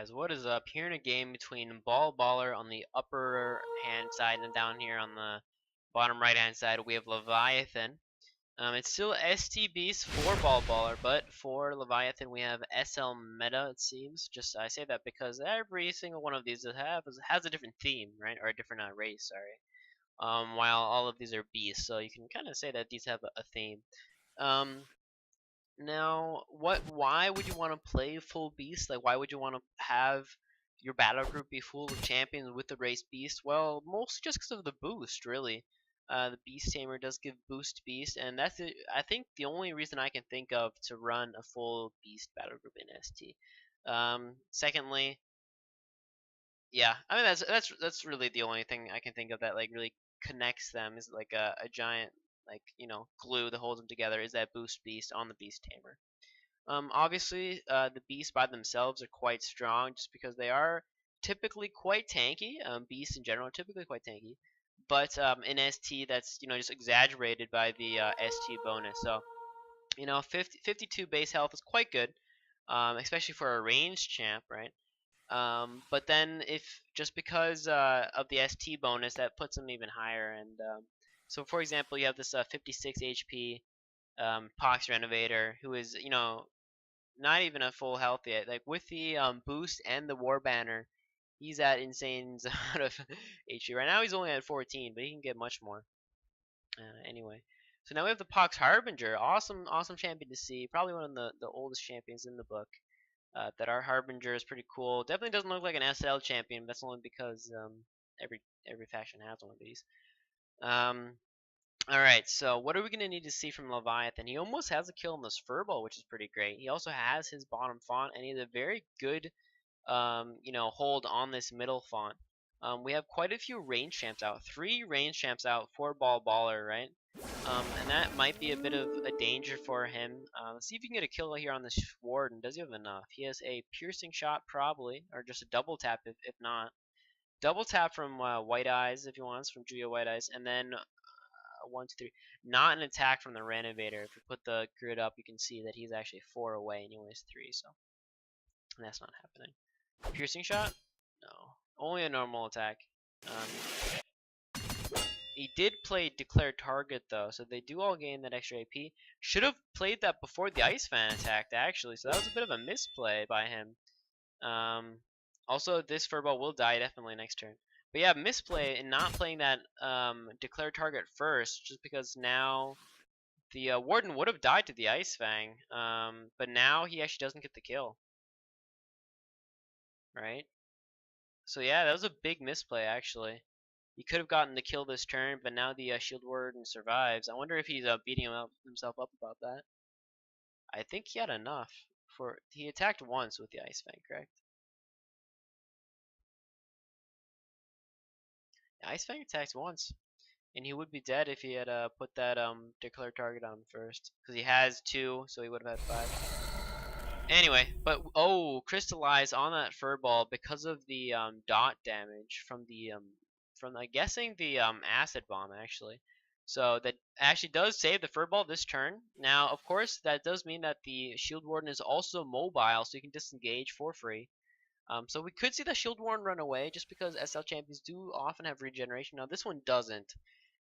guys, what is up? Here in a game between Ballballer on the upper hand side and down here on the bottom right hand side we have Leviathan. It's still ST Beast for Ballballer, but for Leviathan we have SL Meta, it seems. Just I say that because every single one of these has a different theme, right? Or a different race, sorry. While all of these are beasts, so you can kind of say that these have a theme. Now, why would you want to play full beast? Like, why would you want to have your battle group be full of champions with the race beast? Well, mostly just because of the boost, really. The beast tamer does give boost to beast, and that's it. I think the only reason I can think of to run a full beast battle group in ST. Secondly, yeah, I mean that's really the only thing I can think of that like really connects them is like a giant glue that holds them together is that boost beast on the beast tamer. Obviously, the beasts by themselves are quite strong just because they are typically quite tanky. Beasts in general are typically quite tanky, but in ST that's just exaggerated by the ST bonus. So 52 base health is quite good, especially for a ranged champ, right? But then if just because of the ST bonus, that puts them even higher. And so, for example, you have this 56 HP Pox Renovator who is not even a full health yet. Like with the boost and the war banner, he's at insane amount of HP. Right now he's only at 14, but he can get much more. Anyway, so now we have the Pox Harbinger. Awesome champion to see. Probably one of the oldest champions in the book. That our Harbinger is pretty cool. Definitely doesn't look like an SL champion. But that's only because every faction has one of these. Alright, so what are we going to need to see from Leviathan? He almost has a kill on this Furball, which is pretty great. He also has his bottom font, and he has a very good, hold on this middle font. We have quite a few range champs out. 3 range champs out for Ballballer, right? And that might be a bit of a danger for him. Let's see if you can get a kill here on this Warden. Does he have enough? He has a piercing shot, probably, or just a double tap if not. Double tap from White Eyes if he wants, from Julia White Eyes, and then 1, 2, 3. Not an attack from the Renovator. If you put the grid up, you can see that he's actually 4 away and he only has 3, so that's not happening. Piercing shot? No. Only a normal attack. He did play Declare Target though, so they do all gain that extra AP. Should have played that before the Ice Fan attacked actually, so that was a bit of a misplay by him. Also, this Furball will die definitely next turn. But yeah, misplay in not playing that Declare Target first, just because now the Warden would have died to the Ice Fang, but now he actually doesn't get the kill. Right? So yeah, that was a big misplay actually. He could have gotten the kill this turn, but now the Shield Warden survives. I wonder if he's beating himself up about that. I think he had enough. He attacked once with the Ice Fang, correct? Ice Fang attacks once, and he would be dead if he had put that Declare Target on him first, because he has 2, so he would have had 5. Anyway, but crystallize on that Furball because of the dot damage from the from I'm guessing the acid bomb actually. So that actually does save the Furball this turn. Now, of course, that does mean that the Shield Warden is also mobile, so you can disengage for free. So we could see the Shield Warden run away just because SL champions do often have regeneration. Now this one doesn't.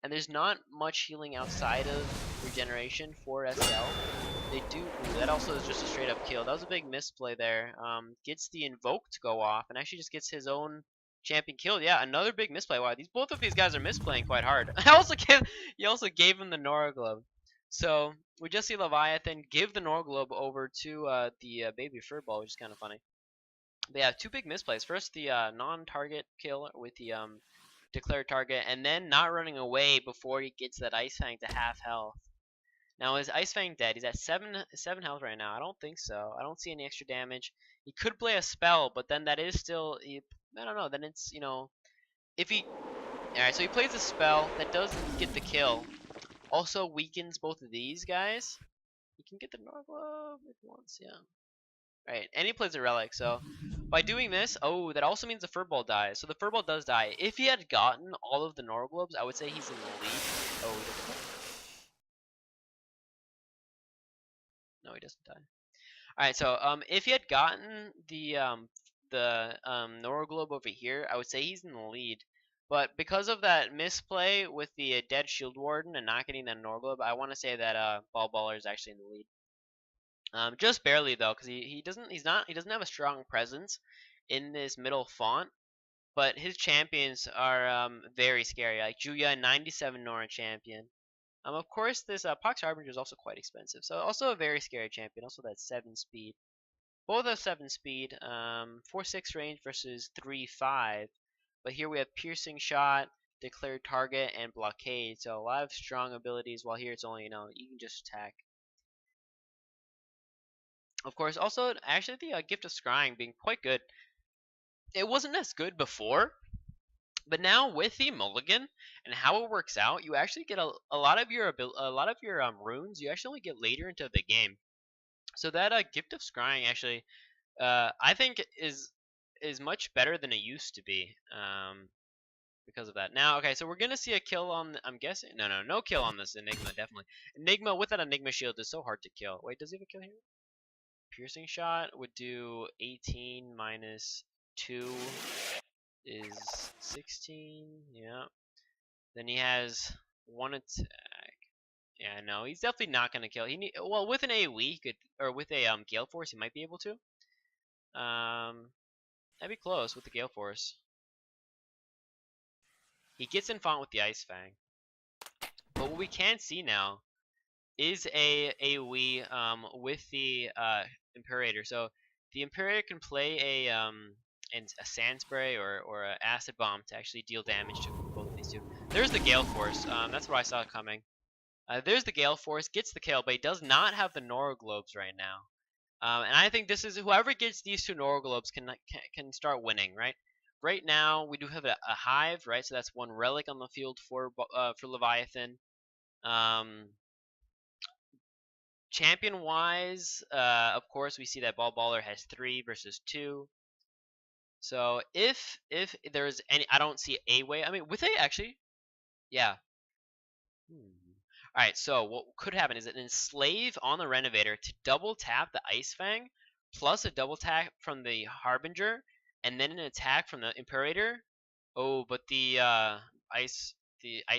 And there's not much healing outside of regeneration for SL. They do. Ooh, that also is just a straight up kill. That was a big misplay there. Gets the invoke to go off and actually just gets his own champion killed. Yeah, another big misplay. Wow, both of these guys are misplaying quite hard. He also gave him the Nora Globe. So we just see Leviathan give the Nora Globe over to the baby Furball, which is kind of funny. But yeah, 2 big misplays. First, the non-target kill with the Declare Target, and then not running away before he gets that Ice Fang to half health. Now, is Ice Fang dead? He's at 7 health right now. I don't think so. I don't see any extra damage. He could play a spell, but then that is still, I don't know, then it's, if he, alright, so he plays a spell that doesn't get the kill. Also weakens both of these guys. He can get the Norglove if he wants, yeah. Right, and he plays a relic, so by doing this, that also means the Furball dies. So the Furball does die. If he had gotten all of the Norglobes, I would say he's in the lead. Oh, he doesn't die. No, he doesn't die. Alright, so if he had gotten the the Nora Globe over here, I would say he's in the lead. But because of that misplay with the dead Shield Warden and not getting that Nora Globe, I want to say that Ballballer is actually in the lead. Just barely though, because he doesn't have a strong presence in this middle font. But his champions are very scary. Like Juya, 97 Nora champion. Of course, this Pox Harbinger is also quite expensive. So also a very scary champion. Also that 7 speed. Both have 7 speed. 4-6 range versus 3-5. But here we have piercing shot, declared target, and blockade. So a lot of strong abilities. While here it's only, you can just attack. Of course, also actually the Gift of Scrying being quite good. It wasn't as good before, but now with the mulligan and how it works out, you actually get a lot of your runes. You actually only get later into the game. So that Gift of Scrying actually, I think is much better than it used to be. Because of that. Now, okay, so we're gonna see a kill on. I'm guessing. No kill on this Enigma. Definitely. Enigma with that Enigma shield is so hard to kill. Wait, does he have a kill here? Piercing shot would do 18 minus 2 is 16. Yeah. Then he has 1 attack. Yeah, no, he's definitely not gonna kill. Well, with an AoE, he could, or with a Gale Force, he might be able to. That'd be close with the Gale Force. He gets in font with the Ice Fang. But what we can see now is a AoE with the Imperator. So the Imperator can play a Sand Spray or an Acid Bomb to actually deal damage to both of these two. There's the Gale Force. That's what I saw coming. There's the Gale Force, gets the kill, but he does not have the Nora Globes right now. And I think this is whoever gets these 2 Nora Globes can start winning, right? Right now we do have a Hive, right? So that's 1 relic on the field for Leviathan. Champion wise, of course we see that Ballballer has 3 versus 2. So if there's any, I don't see a way. I mean, with a actually, yeah. Alright, so what could happen is an Enslave on the Renovator to double tap the Ice Fang, plus a double tap from the Harbinger, and then an attack from the Imperator. Oh, but the Ice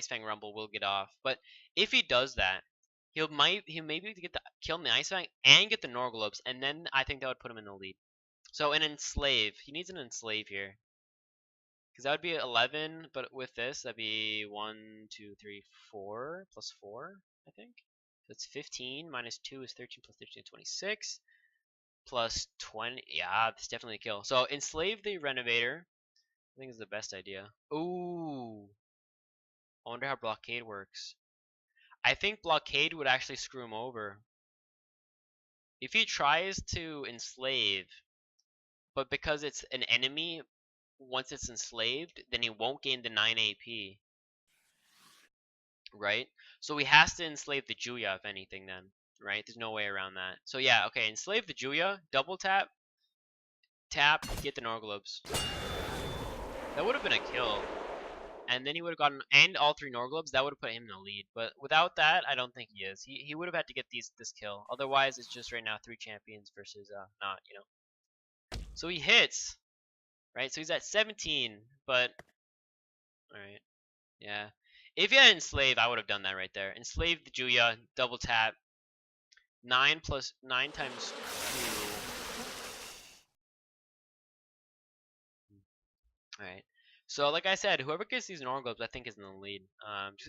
Fang Rumble will get off. But if he does that, he'll maybe get the kill in the Ice Fang and get the Nora Globes, and then I think that would put him in the lead. So an Enslave, he needs an Enslave here. Because that would be 11, but with this, that'd be 1, 2, 3, 4, plus 4, I think. So it's 15, minus 2 is 13, plus 13 is 26, plus 20, yeah, that's definitely a kill. So Enslave the Renovator, I think is the best idea. Ooh, I wonder how Blockade works. I think Blockade would actually screw him over. If he tries to Enslave, but because it's an enemy, once it's enslaved, then he won't gain the 9 AP. Right? So he has to enslave the Juya, if anything, then. Right? There's no way around that. So yeah, okay, enslave the Juya, double tap, get the Nora Globes. That would have been a kill. And then he would have gotten, and all 3 Nora Globes, that would have put him in the lead. But without that, I don't think he is. He would have had to get this kill. Otherwise, it's just right now 3 champions versus not, So he hits. Right? So he's at 17, but alright. Yeah. If he had Enslave, I would have done that right there. Enslave the Juya, double tap. 9 times 2. Alright. So like I said, whoever gets these Nora Globes I think is in the lead.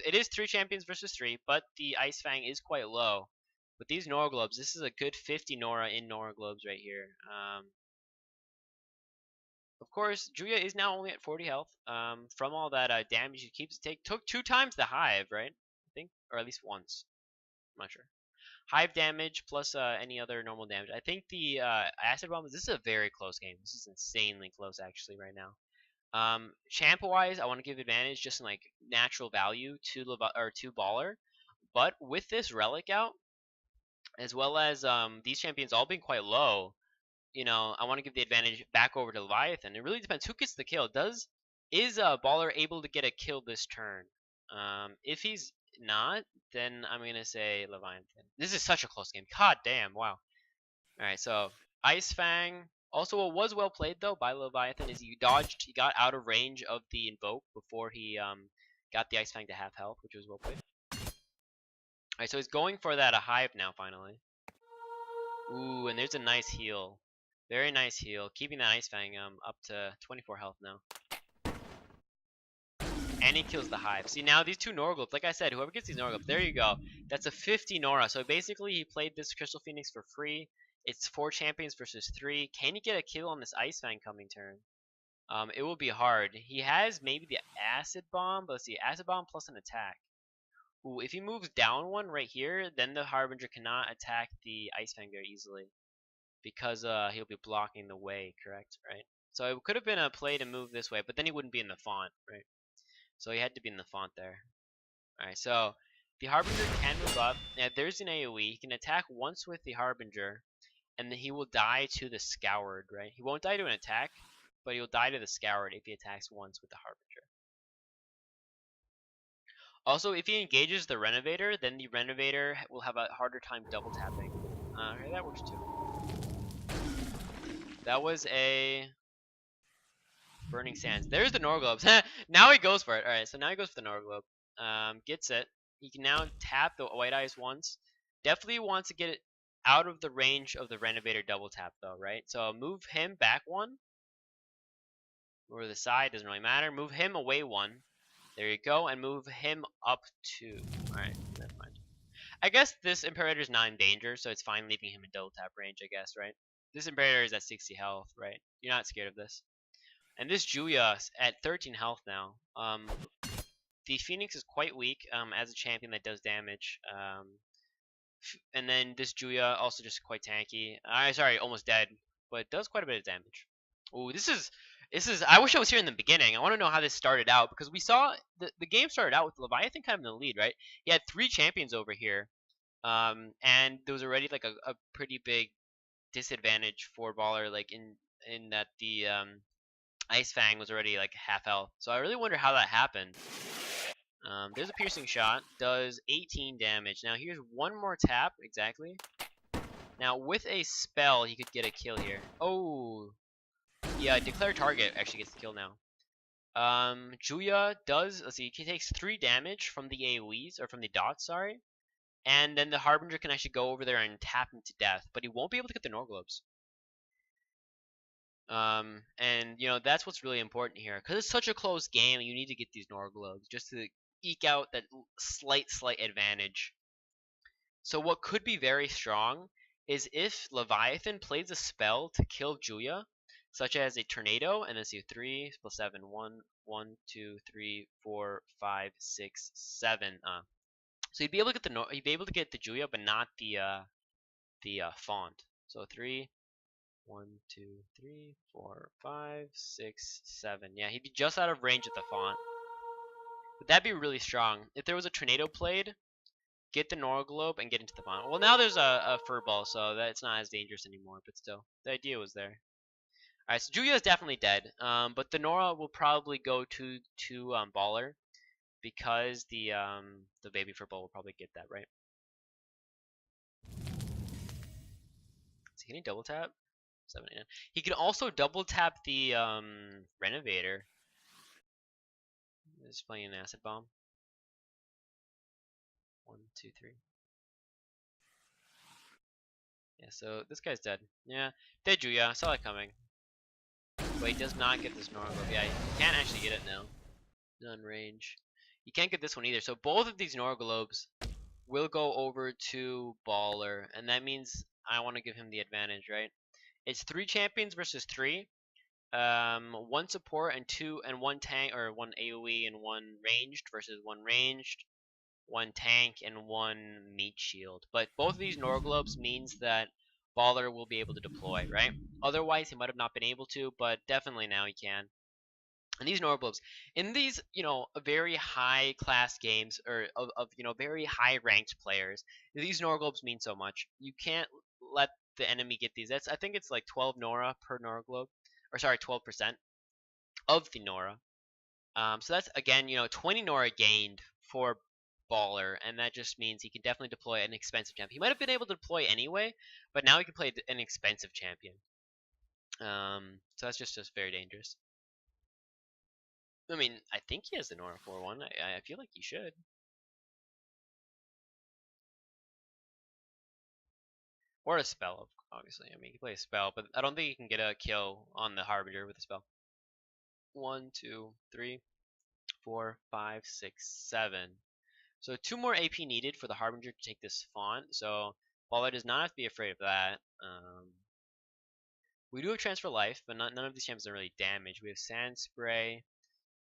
It is 3 champions versus 3, but the Ice Fang is quite low. With these Nora Globes, this is a good 50 Nora in Nora Globes right here. Of course, Juya is now only at 40 health. From all that damage he keeps took 2 times the Hive, right? I think, or at least once. I'm not sure. Hive damage plus any other normal damage. I think the Acid Bomb. This is a very close game. This is insanely close actually right now. Champ wise, I want to give advantage just in like natural value to Baller, but with this relic out, as well as these champions all being quite low, I want to give the advantage back over to Leviathan. It really depends who gets the kill. Is Baller able to get a kill this turn? If he's not, then I'm gonna say Leviathan. This is such a close game. God damn! Wow. All right, so Ice Fang Also, what was well played though by Leviathan is he got out of range of the invoke before he got the Ice Fang to half health, which was well played. Alright, so he's going for that hive now finally. Ooh, and there's a nice heal. Very nice heal. Keeping that Ice Fang up to 24 health now. And he kills the hive. See, now these two Norglobes, like I said, whoever gets these Norglobes, there you go. That's a 50 Nora. So basically he played this Crystal Phoenix for free. It's 4 champions versus 3. Can he get a kill on this Ice Fang coming turn? It will be hard. He has maybe the Acid Bomb, but let's see, Acid Bomb plus an attack. Ooh, if he moves down one right here, then the Harbinger cannot attack the Ice Fang very easily. Because he'll be blocking the way, correct? Right? So it could have been a play to move this way, but then he wouldn't be in the font, right? So he had to be in the font there. Alright, so the Harbinger can move up. Now there's an AoE. He can attack once with the Harbinger, and then he will die to the Scoured, right? He won't die to an attack, but he'll die to the Scoured if he attacks once with the Harbinger. Also, if he engages the Renovator, then the Renovator will have a harder time double tapping. Okay, that works too. That was a Burning Sands. There's the Norglobes. Now he goes for it. Alright, so now he goes for the Norglobe. Gets it. He can now tap the White Eyes once. Definitely wants to get it out of the range of the Renovator double tap though, right? So move him back one. Or the side, doesn't really matter. Move him away one. There you go. And move him up two. Alright, never mind. I guess this Imperator is not in danger, so it's fine leaving him in double tap range, I guess, right? This Imperator is at 60 health, right? You're not scared of this. And this Julia at 13 health now. The Phoenix is quite weak as a champion that does damage. And then this Julia also just quite tanky. Sorry, almost dead, but does quite a bit of damage. Ooh, this is. I wish I was here in the beginning. I want to know how this started out because we saw the game started out with Leviathan kind of in the lead, right? He had 3 champions over here, and there was already like a pretty big disadvantage for Baller, like in that the Ice Fang was already like half health. So I really wonder how that happened. There's a piercing shot, does 18 damage. Now here's one more tap, exactly. Now with a spell, he could get a kill here. Oh, yeah, declare target actually gets the kill now. Julia does, let's see, he takes 3 damage from the AoEs, or from the dots, sorry. And then the Harbinger can actually go over there and tap him to death, but he won't be able to get the Norglobes. And you know that's what's really important here because it's such a close game. You need to get these Norglobes just to eke out that slight advantage. So what could be very strong is if Leviathan plays a spell to kill Julia, such as a tornado, and then see 3 plus 7, 1, 1, 2, 3, 4, 5, 6, 7. So he'd be able to get the Julia, but not the font. So 3. 1, 2, 3, 4, 5, 6, 7. Yeah, he'd be just out of range of the font. But that'd be really strong. If there was a tornado played, get the Norglobe and get into the font. Well, now there's a Furball, so that's not as dangerous anymore, but still. The idea was there. Alright, so Julia is definitely dead. But the Nora will probably go to Baller because the baby Furball will probably get that, right? So can he double tap? 7, 8, 9. He can also double tap the Renovator. Just playing an Acid Bomb. 1, 2, 3. Yeah, so this guy's dead. Yeah, dead Julia. I saw that coming. But he does not get this Norglobe. Yeah, he can't actually get it now. Not in range. You can't get this one either. So both of these Norglobes will go over to Baller, and that means I want to give him the advantage, right? It's 3 champions versus 3. 1 support and 1 tank, or 1 AoE and 1 ranged versus 1 ranged, 1 tank and 1 meat shield. But both of these Norglobes means that Baller will be able to deploy, right? Otherwise he might have not been able to, but definitely now he can. And these Norglobes, in these, very high class games, or of very high ranked players, these Norglobes mean so much. You can't let the enemy get these. I think it's like 12 Nora per Norglobe, or sorry, 12% of the Nora. So that's again, 20 Nora gained for Baller, and that just means he can definitely deploy an expensive champion. He might have been able to deploy anyway, but now he can play an expensive champion. So that's just very dangerous. I mean, I think he has the Nora 4-1. I feel like he should. Or a spell, obviously. I mean, he can play a spell, but I don't think he can get a kill on the Harbinger with a spell. 1, 2, 3, 4, 5, 6, 7. So 2 more AP needed for the Harbinger to take this font. So Baller does not have to be afraid of that. We do have Transfer Life, but none of these champions are really damaged. We have Sand Spray.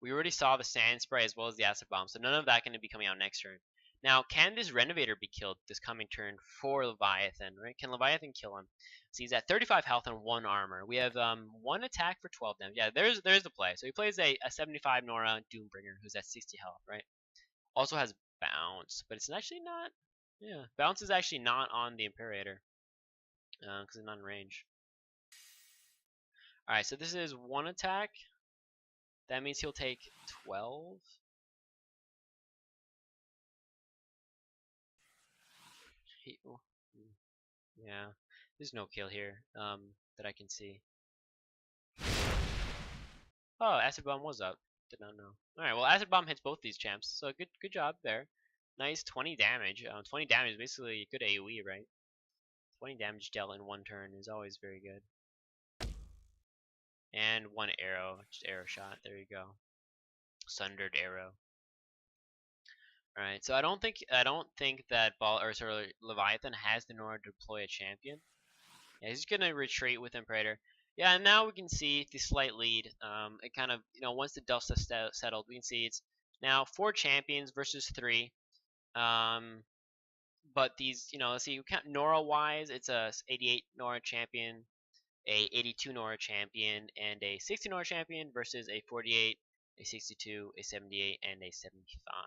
We already saw the Sand Spray as well as the Acid Bomb, so none of that going to be coming out next turn. Now, can this Renovator be killed this coming turn for Leviathan, right? Can Leviathan kill him? So he's at 35 health and 1 armor. We have 1 attack for 12 damage. Yeah, there's the play. So he plays a 75 Nora Doombringer who's at 60 health, right? Also has Bounce, but it's actually not. Yeah, Bounce is actually not on the Imperator because it's not in range. Alright, so this is 1 attack. That means he'll take 12. Yeah, there's no kill here that I can see. Oh, Acid Bomb was up. Did not know. Alright, well, Acid Bomb hits both these champs, so good job there. Nice 20 damage. 20 damage is basically a good AoE, right? 20 damage dealt in 1 turn is always very good. And 1 arrow, just arrow shot. There you go. Sundered arrow. Alright, so I don't think that Leviathan has the Nora to deploy a champion. Yeah, he's gonna retreat with Imperator. Yeah, and now we can see the slight lead. It kind of, once the dust has settled, we can see it's now 4 champions versus 3. But these, let's see, Nora-wise, it's a 88 Nora champion, a 82 Nora champion, and a 60 Nora champion versus a 48, a 62, a 78, and a 75.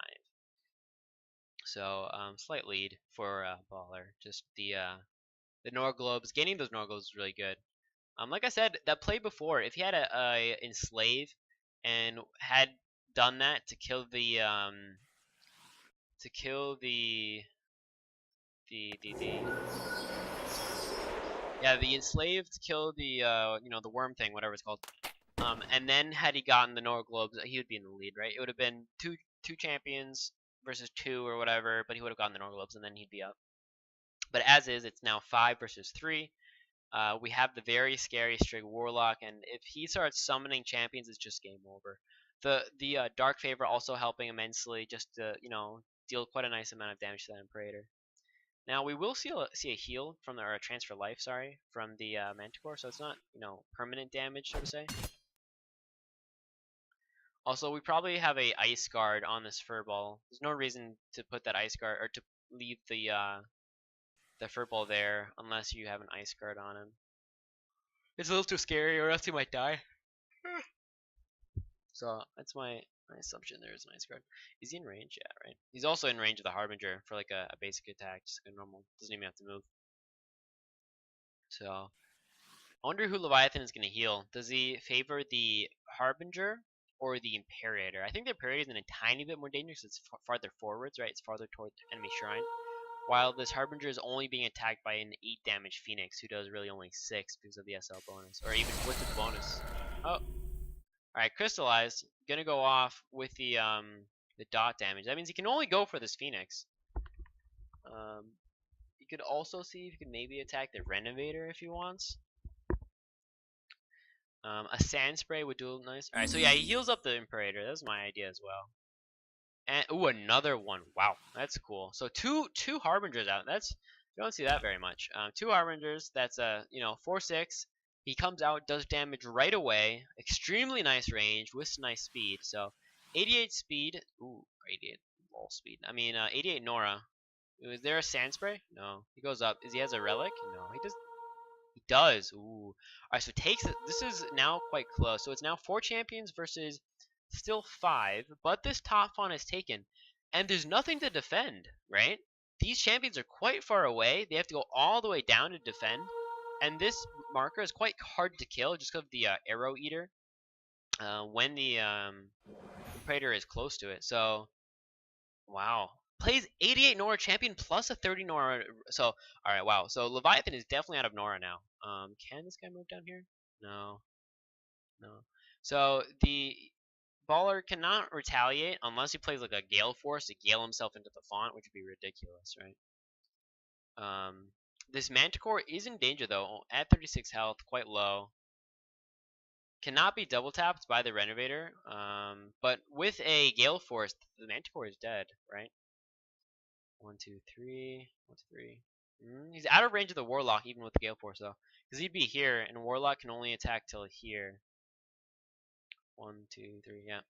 So, slight lead for Baller. Just the Nora Globes, gaining those Nora Globes is really good. Like I said, that play before, if he had a enslave and had done that to kill the the enslaved to kill the the worm thing, whatever it's called. And then had he gotten the Nora Globes, he would be in the lead, right? It would have been two champions versus 2 or whatever, but he would have gotten the Nora Globes and then he'd be up. But as is, it's now 5 versus 3. We have the very scary Strig Warlock, and if he starts summoning champions, it's just game over. The Dark Favor also helping immensely, just to deal quite a nice amount of damage to that Imperator. Now we will see a heal from or a transfer life, sorry, from the Manticore, so it's not permanent damage, so to say. Also, we probably have a Ice Guard on this Furball. There's no reason to put that Ice Guard or to leave the Furball there unless you have an Ice Guard on him. It's a little too scary, or else he might die. So that's my assumption. There is an Ice Guard. Is he in range? Yeah, right. He's also in range of the Harbinger for like a basic attack, just like a normal. Doesn't even have to move. So I wonder who Leviathan is going to heal. Does he favor the Harbinger or the Imperator? I think the Imperator is in a tiny bit more dangerous. It's farther forwards, right? It's farther toward the enemy shrine. While this Harbinger is only being attacked by an 8 damage Phoenix, who does really only 6 because of the SL bonus, or even with the bonus. Oh, alright, Crystallized, gonna go off with the dot damage. That means he can only go for this Phoenix. You could also see if he could maybe attack the Renovator if he wants. A Sand Spray would do nice. Alright, so yeah, he heals up the Imperator. That was my idea as well. And ooh, another one. Wow, that's cool. So two Harbingers out. You don't see that very much. 2 Harbingers. That's 4/6. He comes out, does damage right away. Extremely nice range with nice speed. So 88 speed. Ooh, 88 wall speed. I mean 88 Nora. Is there a Sand Spray? No. He goes up. He has a relic? No. He does. Ooh. Alright, so takes it. This is now quite close. So it's now 4 champions versus still 5, but this top font is taken, and there's nothing to defend, right? These champions are quite far away. They have to go all the way down to defend, and this marker is quite hard to kill just because of the Arrow Eater when the Predator is close to it. So, wow. Plays 88 Nora champion plus a 30 Nora. So, alright, wow. So, Leviathan is definitely out of Nora now. Can this guy move down here? No. No. So the Baller cannot retaliate unless he plays like a Gale Force to Gale himself into the font, which would be ridiculous, right? This Manticore is in danger though, at 36 health, quite low. Cannot be double tapped by the Renovator, but with a Gale Force, the Manticore is dead, right? 1, 2, 3, 1, 2, 3. He's out of range of the Warlock even with the Gale Force though, because he'd be here, and Warlock can only attack till here. 1, 2, 3, yeah.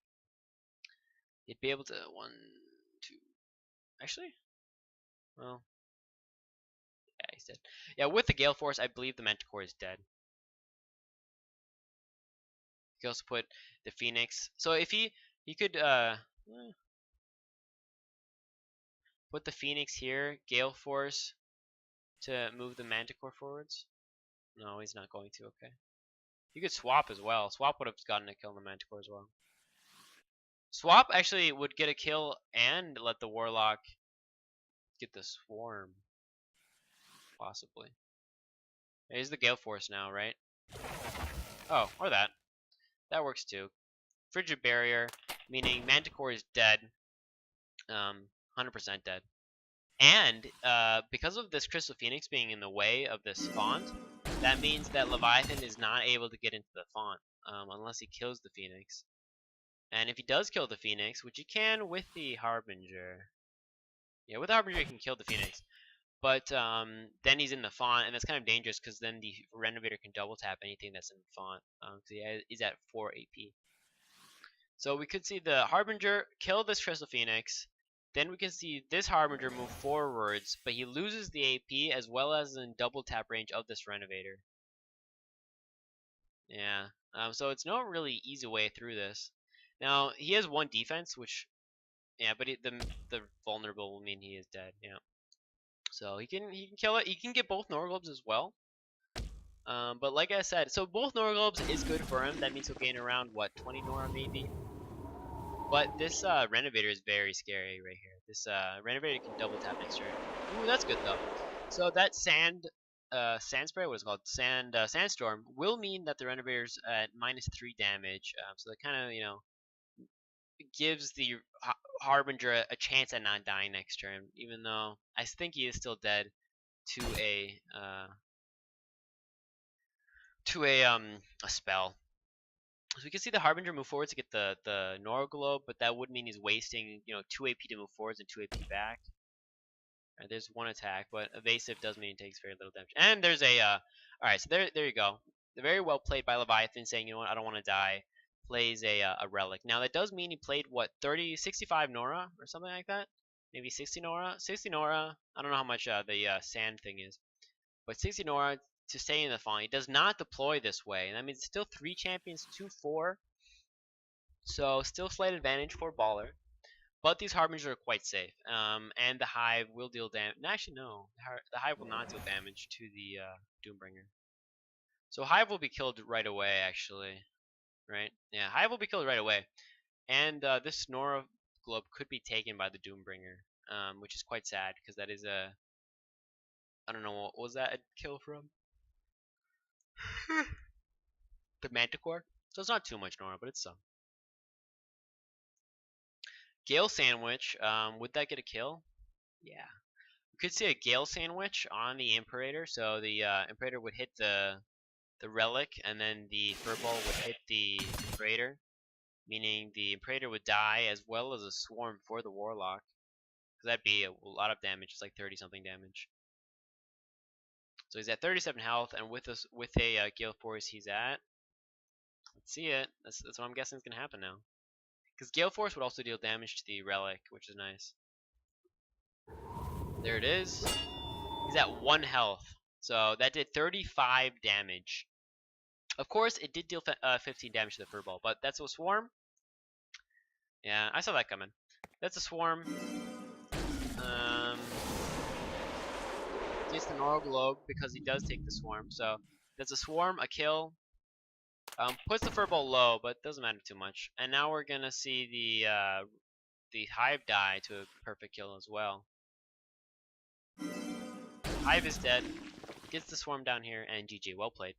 He'd be able to 1, 2. Actually, well, yeah, he's dead. Yeah, with the Gale Force, I believe the Manticore is dead. You can also put the Phoenix. So if he could put the Phoenix here, Gale Force to move the Manticore forwards. No, he's not going to. Okay. You could swap as well. Swap would have gotten a kill on the Manticore as well. Swap actually would get a kill and let the Warlock get the Swarm. Possibly. Here's the Gale Force now, right? Oh, or that. That works too. Frigid Barrier, meaning Manticore is dead. 100% dead. And because of this Crystal Phoenix being in the way of this font, that means that Leviathan is not able to get into the font unless he kills the Phoenix. And if he does kill the Phoenix, which he can with the Harbinger. Yeah, with the Harbinger he can kill the Phoenix. But then he's in the font, and that's kind of dangerous because then the Renovator can double tap anything that's in the font. Because he's at 4 AP. So we could see the Harbinger kill this Crystal Phoenix. Then we can see this Harbinger move forwards, but he loses the AP as well as in double tap range of this Renovator. Yeah, so it's no really easy way through this. Now, he has 1 defense, which, yeah, but the vulnerable will mean he is dead, yeah. So he can kill it. He can get both Norglobes as well. But like I said, so both Norglobes is good for him. That means he'll gain around, what, 20 Nora maybe? But this Renovator is very scary right here. This Renovator can double tap next turn. Ooh, that's good though. So that sand spray, what is it called? Sandstorm will mean that the Renovator's at -3 damage. So that kind of, you know, gives the Harbinger a chance at not dying next turn, even though I think he is still dead to a spell. So we can see the Harbinger move forward to get the Nora Globe, but that would mean he's wasting, you know, 2 AP to move forwards and 2 AP back. Right, there's 1 attack, but evasive does mean he takes very little damage. And there's a alright, so there you go. Very well played by Leviathan, saying, you know what, I don't want to die. Plays a relic. Now that does mean he played what, 65 Nora or something like that? Maybe 60 Nora? 60 Nora. I don't know how much the sand thing is. But 60 Nora to stay in the font. He does not deploy this way. And that means still 3 champions, 2-4. So still slight advantage for Baller. But these Harbingers are quite safe. And the Hive will deal damage. Actually, no. The Hive will not deal damage to the Doombringer. So Hive will be killed right away, actually. Right? Yeah, Hive will be killed right away. And this Nora Globe could be taken by the Doombringer. Which is quite sad, because that is a... I don't know, what was that a kill from? The Manticore? So it's not too much Nora, but it's some. Gale Sandwich, would that get a kill? Yeah. We could see a Gale Sandwich on the Imperator, so the Imperator would hit the Relic, and then the Furball would hit the Imperator, meaning the Imperator would die as well as a Swarm for the Warlock. So that'd be a lot of damage, it's like 30-something damage. So he's at 37 health, and with a Gale Force, he's at... Let's see it. That's what I'm guessing is going to happen now. Because Gale Force would also deal damage to the Relic, which is nice. There it is. He's at 1 health. So that did 35 damage. Of course, it did deal 15 damage to the Furball, but that's a Swarm. Yeah, I saw that coming. That's a Swarm. Takes the Nora Globe because he does take the Swarm. So that's a Swarm, a kill. Puts the Furball low, but doesn't matter too much. And now we're gonna see the Hive die to a perfect kill as well. Hive is dead. Gets the Swarm down here, and GG. Well played.